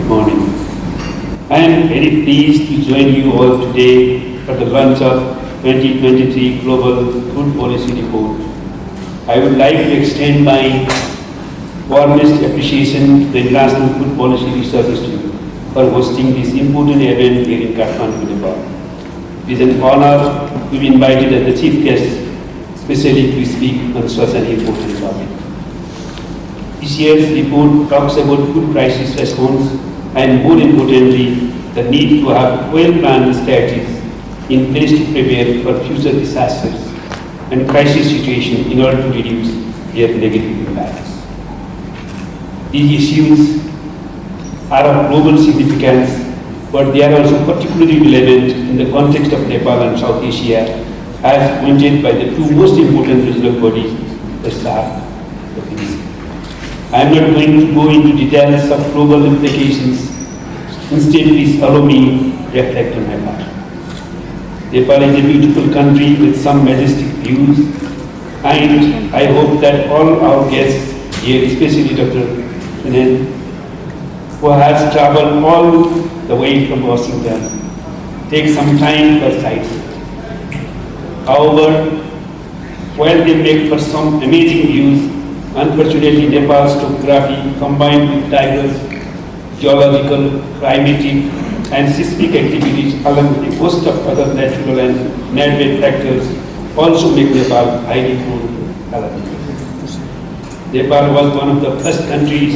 morning. I am very pleased to join you all today for the launch of 2023 Global Food Policy Report. I would like to extend my warmest appreciation to the International Food Policy Research Institute for hosting this important event here in Kathmandu, Nepal. It is an honor to be invited as the chief guest, especially to speak on such an important topic. This year's report talks about food crisis response and, more importantly, the need to have well-planned strategies in place to prepare for future disasters and crisis situations in order to reduce their negative impacts. These issues are of global significance, but they are also particularly relevant in the context of Nepal and South Asia, as pointed by the two most important regional bodies, the SAARC. I am not going to go into details of global implications. Instead, please allow me to reflect on Nepal. Nepal is a beautiful country with some majestic views, and I hope that all our guests here, especially Dr. Sunen, who has traveled all the way from Washington, take some time for sightseeing. However, while they make for some amazing views, unfortunately, Nepal's topography, combined with diverse geological, climatic, and seismic activities, along with a host of other natural and man-made factors, also make Nepal highly prone to calamities. Nepal was one of the first countries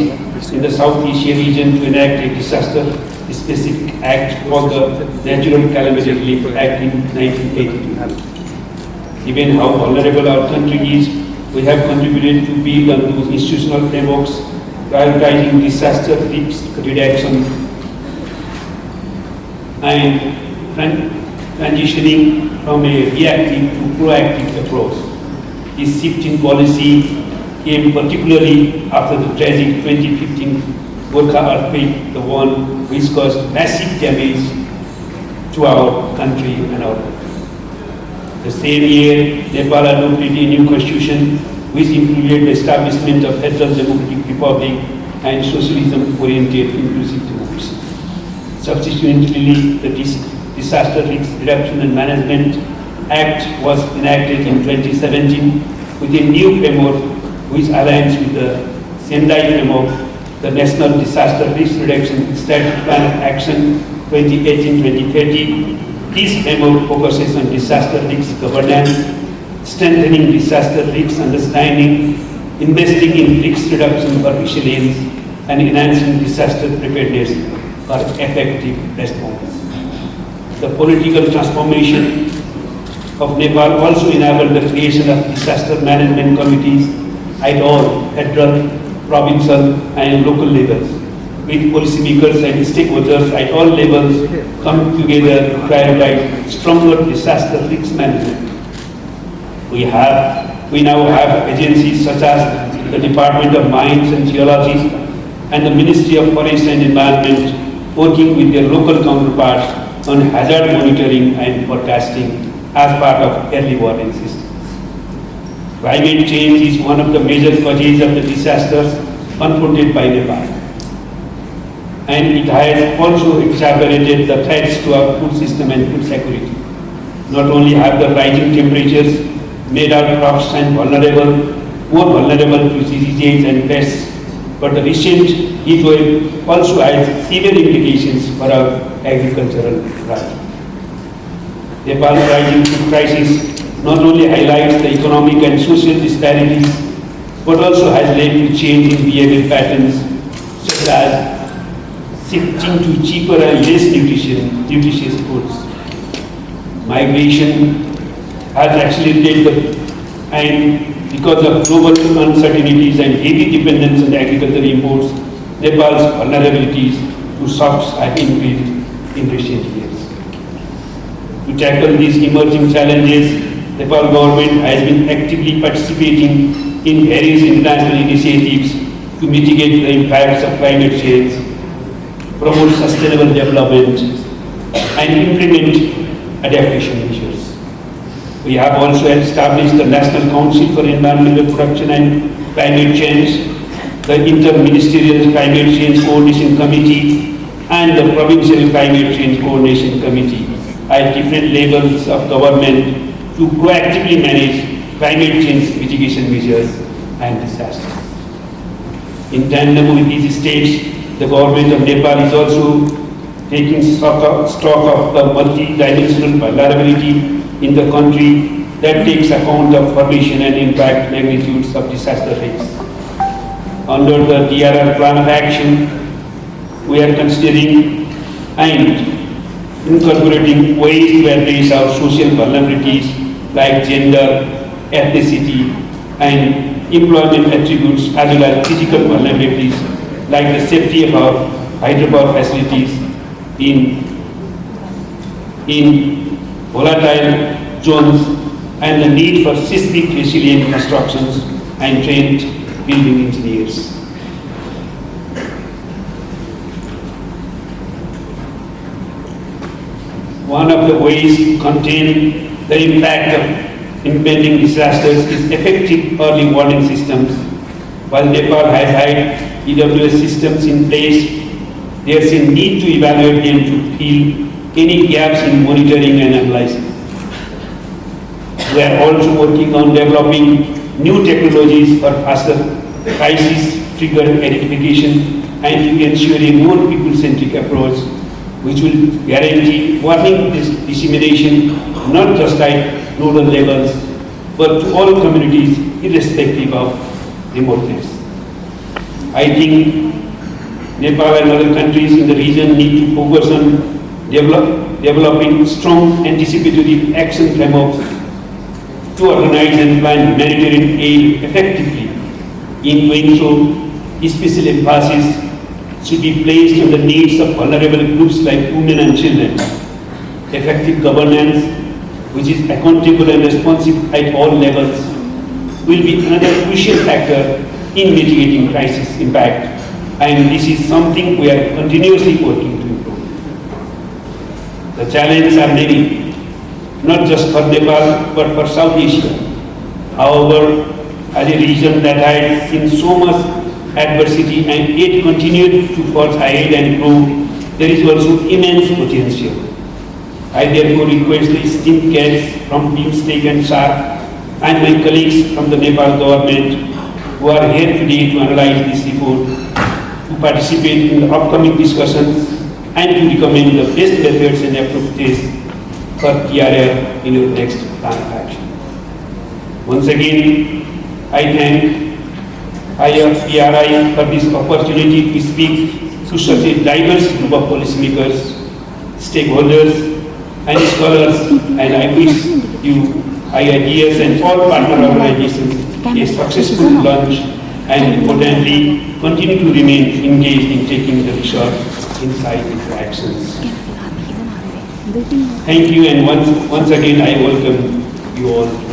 in the South Asia region to enact a disaster-specific act called the Natural Calamity Relief Act in 1982. Given how vulnerable our country is, we have contributed to build on those institutional frameworks, prioritizing disaster risk reduction and transitioning from a reactive to proactive approach. This shift in policy came particularly after the tragic 2015 Gorkha earthquake, the one which caused massive damage to our country and our country. The same year, Nepal adopted a new constitution which included the establishment of Federal Democratic Republic and socialism-oriented inclusive democracy. Subsequently, the Disaster Risk Reduction and Management Act was enacted in 2017 with a new framework which aligns with the Sendai framework, the National Disaster Risk Reduction Strategic Plan of Action 2018-2030. This framework focuses on disaster risk governance, strengthening disaster risk understanding, investing in risk reduction for resilience, and enhancing disaster preparedness for effective response. The political transformation of Nepal also enabled the creation of disaster management committees at all federal, provincial, and local levels, with policymakers and stakeholders at all levels come together to prioritize stronger disaster risk management. We now have agencies such as the Department of Mines and Geology and the Ministry of Forest and Environment working with their local counterparts on hazard monitoring and forecasting as part of early warning systems. Climate change is one of the major causes of the disasters confronted by Nepal, and it has also exacerbated the threats to our food system and food security. Not only have the rising temperatures made our crops more vulnerable to diseases and pests, but the recent heat wave also has severe implications for our agricultural life. Nepal's rising food crisis not only highlights the economic and social disparities, but also has led to change in behavior patterns, such as shifting to cheaper and less nutritious foods. Migration has accelerated and because of global uncertainties and heavy dependence on agricultural imports, Nepal's vulnerabilities to shocks have increased in recent years. To tackle these emerging challenges, Nepal government has been actively participating in various international initiatives to mitigate the impacts of climate change, promote sustainable development, and implement adaptation measures. We have also established the National Council for Environmental Protection and Climate Change, the Inter-Ministerial Climate Change Coordination Committee, and the Provincial Climate Change Coordination Committee at different levels of government to proactively manage climate change mitigation measures and disasters. In tandem with these steps, the government of Nepal is also taking stock of the multi-dimensional vulnerability in the country that takes account of formation and impact magnitudes of disaster risks. Under the DRR Plan of Action, we are considering and incorporating ways to address our social vulnerabilities like gender, ethnicity, and employment attributes, as well as physical vulnerabilities like the safety of our hydropower facilities in volatile zones and the need for seismic resilient constructions and trained building engineers. One of the ways to contain the impact of impending disasters is effective early warning systems. While Nepal has had EWS systems in place, there is a need to evaluate them to fill any gaps in monitoring and analysis. We are also working on developing new technologies for faster crisis-triggered identification and to ensure a more people-centric approach which will guarantee warning dissemination not just at rural levels but to all communities irrespective of remoteness. I think Nepal and other countries in the region need to focus on developing strong anticipatory action frameworks to organize and plan humanitarian aid effectively. In doing so, special emphasis should be placed on the needs of vulnerable groups like women and children. Effective governance, which is accountable and responsive at all levels, will be another crucial factor in mitigating crisis impact, and this is something we are continuously working to improve. The challenges are many, not just for Nepal, but for South Asia. However, as a region that has seen so much adversity and yet continued to forge ahead and grow, there is also immense potential. I therefore request the esteemed guests from BIMSTEC and SAARC and my colleagues from the Nepal government who are here today to analyze this report, to participate in the upcoming discussions and to recommend the best methods and approaches for TRR in your next plan of action. Once again, I thank IFPRI for this opportunity to speak to such a diverse group of policymakers, stakeholders, and scholars, and I wish you, IIDS, and all partner organizations a successful launch, and importantly, continue to remain engaged in taking the research insight into actions. Thank you, and once again, I welcome you all.